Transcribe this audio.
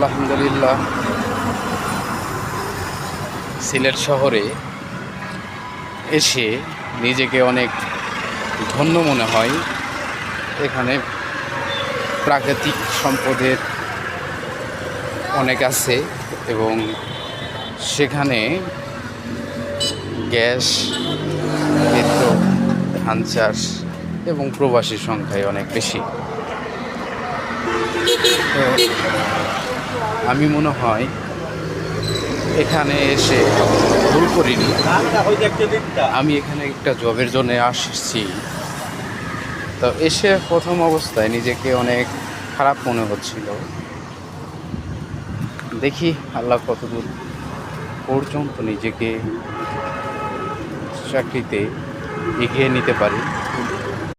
আলহামদুলিল্লাহ সিলেট শহরে এসে নিজেকে অনেক ধন্য মনে হয়। এখানে প্রাকৃতিক সম্পদের অনেক আছে এবং সেখানে গ্যাস, বিদ্যুৎ, ধান চাষ এবং প্রবাসীর সংখ্যাই অনেক বেশি। তো আমি মনে হয় এখানে এসে ভুল করিনি। আমি এখানে একটা জবের জন্য আসছি। তো এসে প্রথম অবস্থায় নিজেকে অনেক খারাপ মনে হচ্ছিল। দেখি আল্লাহ কতদূর পর্যন্ত নিজেকে চাকরিতে এগিয়ে নিতে পারি।